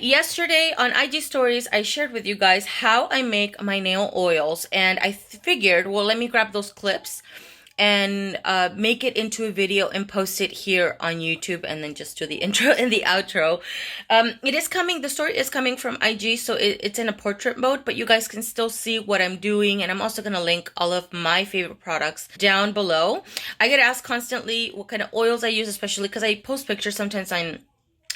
Yesterday on IG stories, I shared with you guys how I make my nail oils, and I figured, well, let me grab those clips and make it into a video and post it here on YouTube, and then just do the intro and the outro. It is coming, the story is coming from IG, so it's in a portrait mode, but you guys can still see what I'm doing, and I'm also going to link all of my favorite products down below. I get asked constantly what kind of oils I use, especially because I post pictures sometimes on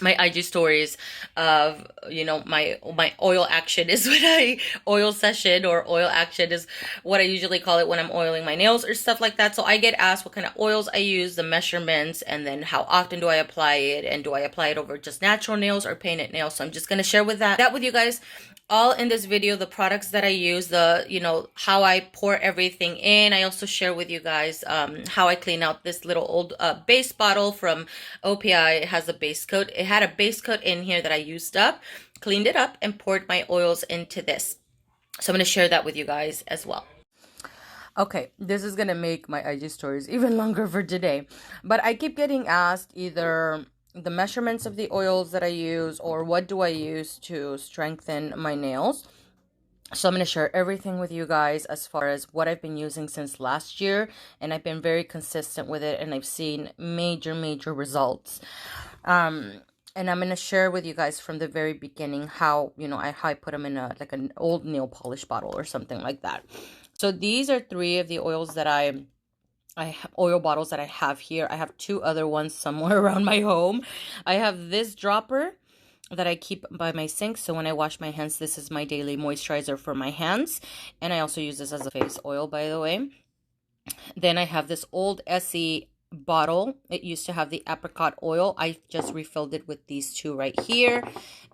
my IG stories of, my oil action is what I oil session, or oil action is what I usually call it when I'm oiling my nails or stuff like that. So I get asked what kind of oils I use, the measurements, and then how often do I apply it, and do I apply it over just natural nails or painted nails. So I'm just going to share that with you guys all in this video, the products that I use, how I pour everything in. I also share with you guys how I clean out this little old base bottle from OPI. It has a base coat. It had a base coat in here that I used up, cleaned it up, and poured my oils into this. So I'm going to share that with you guys as well. Okay, this is going to make my IG stories even longer for today. But I keep getting asked either the measurements of the oils that I use, or what do I use to strengthen my nails. So I'm going to share everything with you guys as far as what I've been using since last year, and I've been very consistent with it, and I've seen major results. And I'm going to share with you guys from the very beginning how, I put them in an old nail polish bottle or something like that. So these are 3 of the oils that oil bottles that I have here. I have 2 other ones somewhere around my home. I have this dropper that I keep by my sink, so when I wash my hands, this is my daily moisturizer for my hands. And I also use this as a face oil, by the way. Then I have this old Essie bottle. It used to have the apricot oil. I just refilled it with these 2 right here.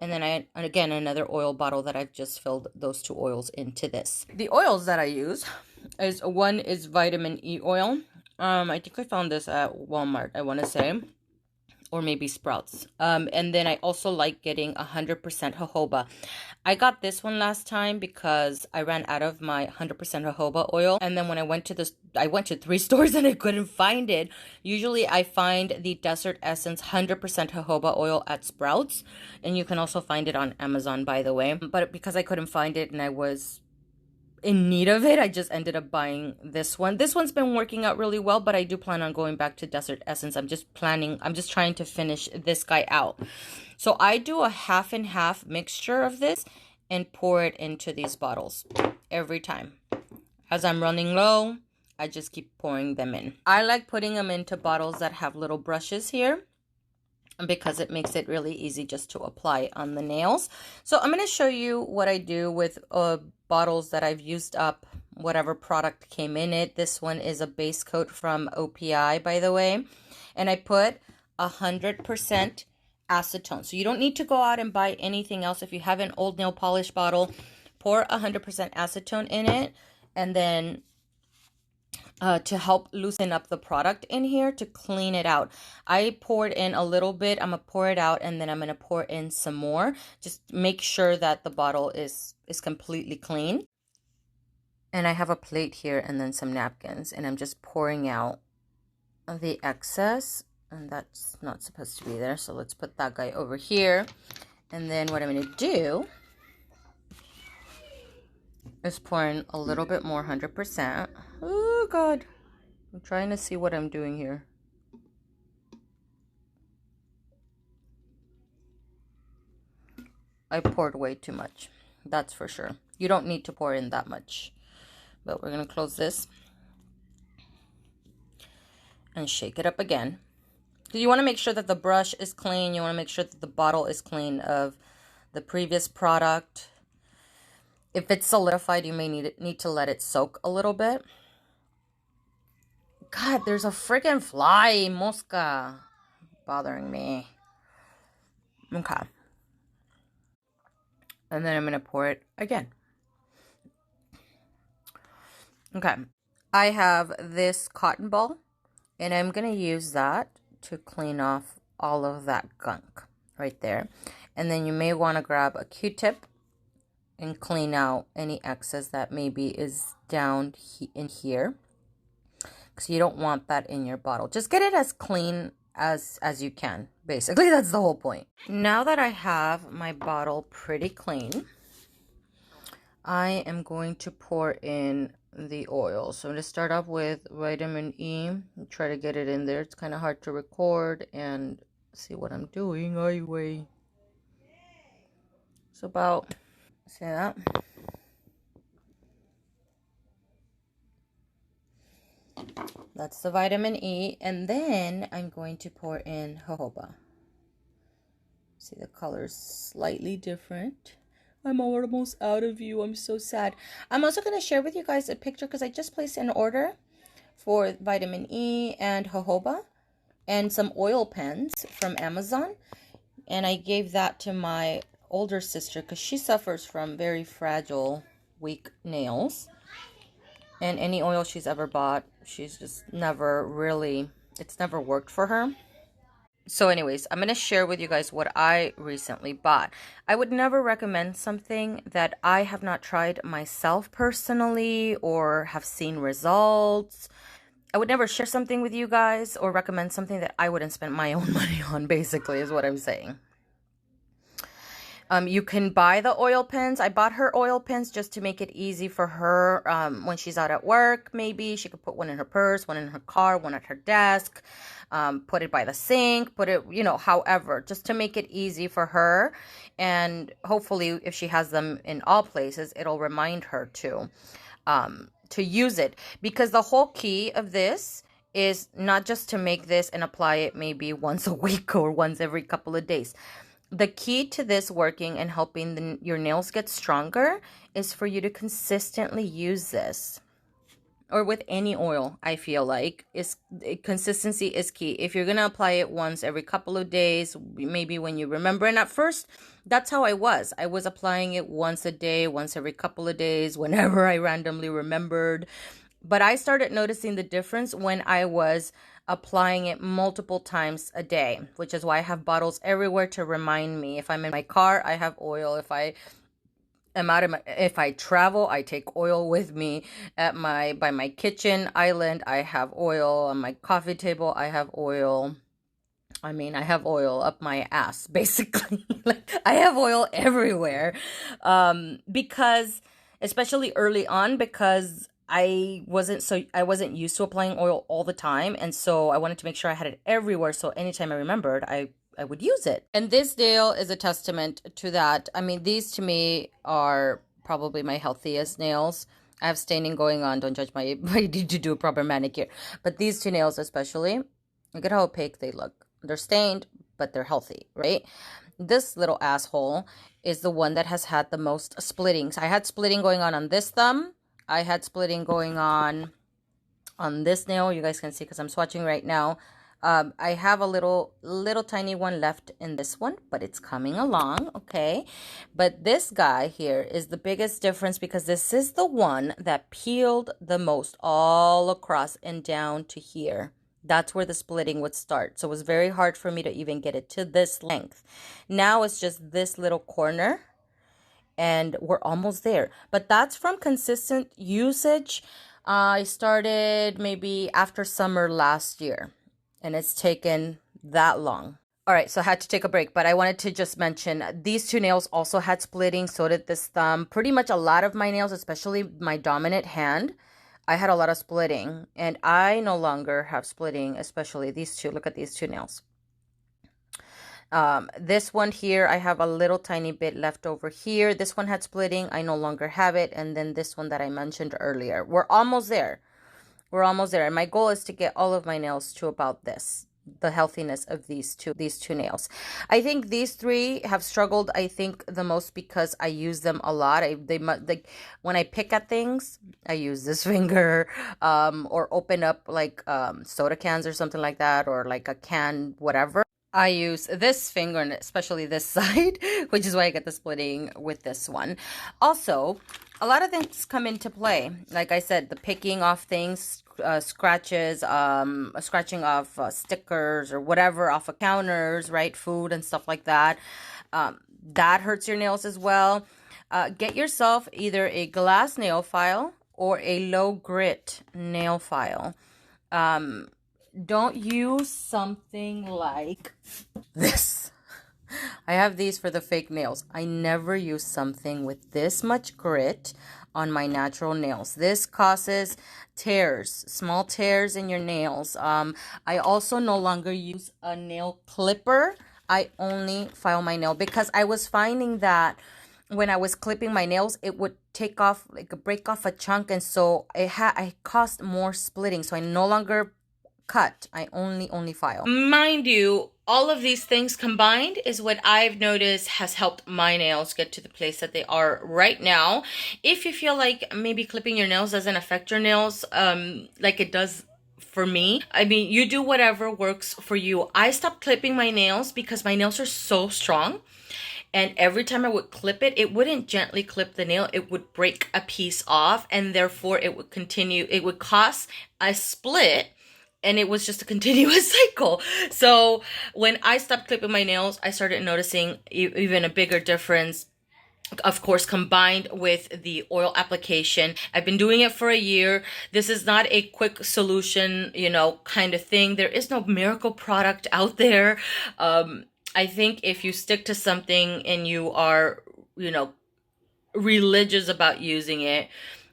And then again, another oil bottle that I've just filled those 2 oils into this. The oils that I use one is vitamin E oil. I think I found this at Walmart, I want to say, or maybe Sprouts. And then I also like getting 100% jojoba. I got this one last time because I ran out of my 100% jojoba oil. And then when I went to 3 stores and I couldn't find it. Usually I find the Desert Essence 100% jojoba oil at Sprouts. And you can also find it on Amazon, by the way. But because I couldn't find it and I was in need of it, I just ended up buying this one. This one's been working out really well, but I do plan on going back to Desert Essence. I'm just trying to finish this guy out. So I do a half and half mixture of this and pour it into these bottles every time. As I'm running low, I just keep pouring them in. I like putting them into bottles that have little brushes here, because it makes it really easy just to apply on the nails. So I'm going to show you what I do with bottles that I've used up, whatever product came in it. This one is a base coat from OPI, by the way. And I put 100% acetone. So you don't need to go out and buy anything else. If you have an old nail polish bottle, pour 100% acetone in it, and then to help loosen up the product in here, to clean it out. I poured in a little bit. I'm going to pour it out, and then I'm going to pour in some more. Just make sure that the bottle is completely clean. And I have a plate here and then some napkins, and I'm just pouring out the excess. And that's not supposed to be there, so let's put that guy over here. And then what I'm going to do is pour in a little bit more, 100%. Oh, God. I'm trying to see what I'm doing here. I poured way too much. That's for sure. You don't need to pour in that much. But we're going to close this and shake it up again. So you want to make sure that the brush is clean. You want to make sure that the bottle is clean of the previous product. If it's solidified, you may need to let it soak a little bit. God, there's a freaking fly, mosca, bothering me. Okay. And then I'm going to pour it again. Okay. I have this cotton ball, and I'm going to use that to clean off all of that gunk right there. And then you may want to grab a Q-tip and clean out any excess that maybe is down in here, because you don't want that in your bottle. Just get it as clean as you can. Basically, that's the whole point. Now that I have my bottle pretty clean, I am going to pour in the oil. So I'm going to start off with vitamin E. Try to get it in there. It's kind of hard to record and see what I'm doing. Anyway, it's about, see that? That's the vitamin E. And then I'm going to pour in jojoba. See, the color's slightly different. I'm almost out of view. I'm so sad. I'm also going to share with you guys a picture because I just placed an order for vitamin E and jojoba and some oil pens from Amazon. And I gave that to my older sister because she suffers from very fragile, weak nails. And any oil she's ever bought, she's just never really, it's never worked for her. So anyways, I'm going to share with you guys what I recently bought. I would never recommend something that I have not tried myself personally or have seen results. I would never share something with you guys or recommend something that I wouldn't spend my own money on, basically, is what I'm saying. You can buy the oil pens. I bought her oil pens just to make it easy for her when she's out at work. Maybe she could put one in her purse, one in her car, one at her desk, put it by the sink, put it, you know, however, just to make it easy for her. And hopefully if she has them in all places, it'll remind her to use it. Because the whole key of this is not just to make this and apply it maybe once a week or once every couple of days. The key to this working and helping your nails get stronger is for you to consistently use this. Or with any oil, I feel like consistency is key. If you're going to apply it once every couple of days, maybe when you remember. And at first, that's how I was. I was applying it once a day, once every couple of days, whenever I randomly remembered. But I started noticing the difference when I was applying it multiple times a day, which is why I have bottles everywhere to remind me. If I'm in my car, I have oil. If I am if I travel, I take oil with me. By my kitchen island, I have oil. On my coffee table, I have oil. I mean, I have oil up my ass, basically. Like, I have oil everywhere. Because, especially early on, because I wasn't used to applying oil all the time. And so I wanted to make sure I had it everywhere. So anytime I remembered, I would use it. And this nail is a testament to that. I mean, these to me are probably my healthiest nails. I have staining going on. Don't judge my need to do a proper manicure. But these two nails especially, look at how opaque they look. They're stained, but they're healthy, right? This little asshole is the one that has had the most splitting. So I had splitting going on this thumb. I had splitting going on this nail. You guys can see because I'm swatching right now. I have a little tiny one left in this one, but it's coming along, okay? But this guy here is the biggest difference because this is the one that peeled the most all across and down to here. That's where the splitting would start. So it was very hard for me to even get it to this length. Now it's just this little corner. And we're almost there. But that's from consistent usage. I started maybe after summer last year. And it's taken that long. All right, so I had to take a break. But I wanted to just mention these two nails also had splitting. So did this thumb. Pretty much a lot of my nails, especially my dominant hand, I had a lot of splitting. And I no longer have splitting, especially these two. Look at these two nails. This one here, I have a little tiny bit left over here. This one had splitting. I no longer have it. And then this one that I mentioned earlier. We're almost there. We're almost there. And my goal is to get all of my nails to about this, the healthiness of these two nails. I think these three have struggled, I think, the most because I use them a lot. Like when I pick at things, I use this finger, or open up like soda cans or something like that, or like a can, whatever. I use this finger, and especially this side, which is why I get the splitting with this one. Also, a lot of things come into play. Like I said, the picking off things, scratches, scratching off stickers or whatever off of counters, right? Food and stuff like that. That hurts your nails as well. Get yourself either a glass nail file or a low grit nail file. don't use something like this. I have these for the fake nails. I never use something with this much grit on my natural nails. This causes tears, small tears in your nails. I also no longer use a nail clipper. I only file my nail because I was finding that when I was clipping my nails, it would take off, like break off a chunk, and so I caused more splitting. So I no longer cut. I only file. Mind you, all of these things combined is what I've noticed has helped my nails get to the place that they are right now. If you feel like maybe clipping your nails doesn't affect your nails like it does for me, I mean, you do whatever works for you. I stopped clipping my nails because my nails are so strong. And every time I would clip it, it wouldn't gently clip the nail. It would break a piece off, and therefore it would continue. It would cause a split, and it was just a continuous cycle. So when I stopped clipping my nails, I started noticing even a bigger difference. Of course, combined with the oil application. I've been doing it for a year. This is not a quick solution, kind of thing. There is no miracle product out there. I think if you stick to something and you are, religious about using it,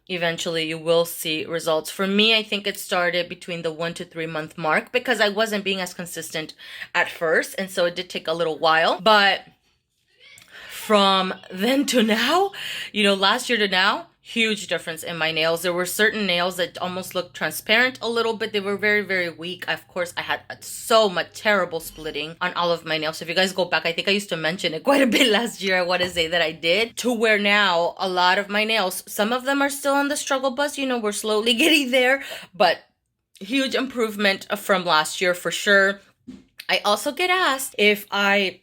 eventually you will see results. For me, I think it started between the 1 to 3 month mark because I wasn't being as consistent at first. And so it did take a little while. But from then to now, last year to now, huge difference in my nails. There were certain nails that almost looked transparent a little bit. They were very, very weak. Of course, I had so much terrible splitting on all of my nails. So if you guys go back, I think I used to mention it quite a bit last year. I want to say that I did, to where now a lot of my nails, some of them are still on the struggle bus. We're slowly getting there, but huge improvement from last year for sure. I also get asked if I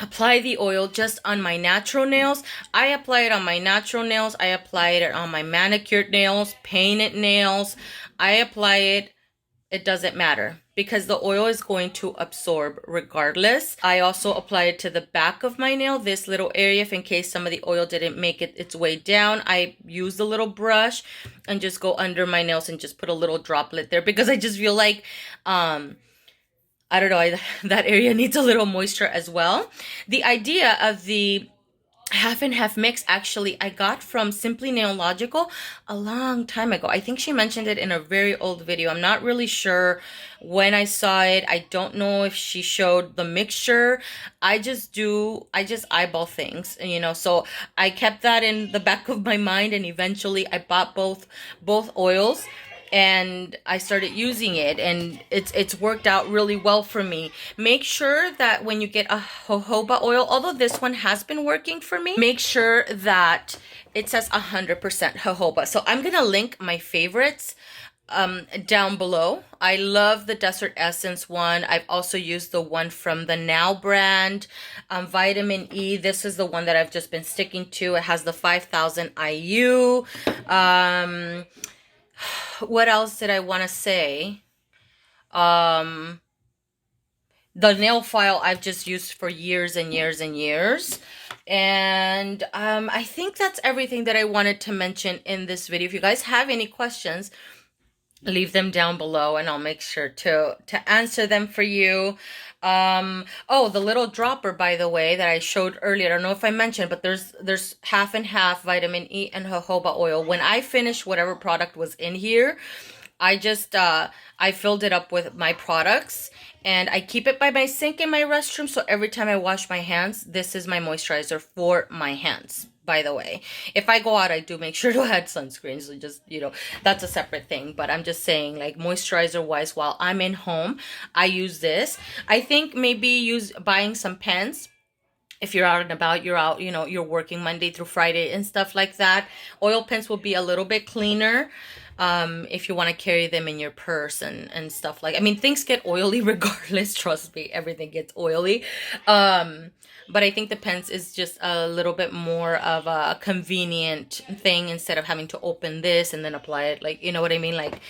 apply the oil just on my natural nails. I apply it on my natural nails. I apply it on my manicured nails, painted nails. I apply it. It doesn't matter because the oil is going to absorb regardless. I also apply it to the back of my nail, this little area, if in case some of the oil didn't make it its way down. I use the little brush and just go under my nails and just put a little droplet there because I just feel like I don't know, that area needs a little moisture as well. The idea of the half and half mix, actually, I got from Simply Nailogical a long time ago. I think she mentioned it in a very old video. I'm not really sure when I saw it. I don't know if she showed the mixture. I just eyeball things, so I kept that in the back of my mind, and eventually I bought both oils. And I started using it, and it's worked out really well for me. Make sure that when you get a jojoba oil, although this one has been working for me, make sure that it says 100% jojoba. So I'm gonna link my favorites down below. I love the Desert Essence one. I've also used the one from the Now brand, Vitamin E. This is the one that I've just been sticking to. It has the 5,000 IU. What else did I want to say? The nail file I've just used for years and years and years. And I think that's everything that I wanted to mention in this video. If you guys have any questions, leave them down below and I'll make sure to answer them for you. Oh, the little dropper, by the way, that I showed earlier, I don't know if I mentioned, but there's half and half vitamin E and jojoba oil. When I finished whatever product was in here, I just I filled it up with my products, and I keep it by my sink in my restroom, so every time I wash my hands, this is my moisturizer for my hands. By the way, if I go out, I do make sure to add sunscreen. So just, that's a separate thing. But I'm just saying, like, moisturizer wise, while I'm in home, I use this. I think maybe buying some pens. If you're out and about, you're working Monday through Friday and stuff like that. Oil pens will be a little bit cleaner. If you want to carry them in your purse and stuff like, things get oily regardless. Trust me, everything gets oily. But I think the pens is just a little bit more of a convenient thing instead of having to open this and then apply it. Like, you know what I mean? Like,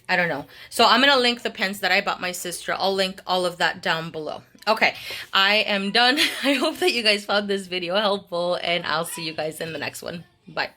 I don't know. So I'm going to link the pens that I bought my sister. I'll link all of that down below. Okay, I am done. I hope that you guys found this video helpful, and I'll see you guys in the next one. Bye.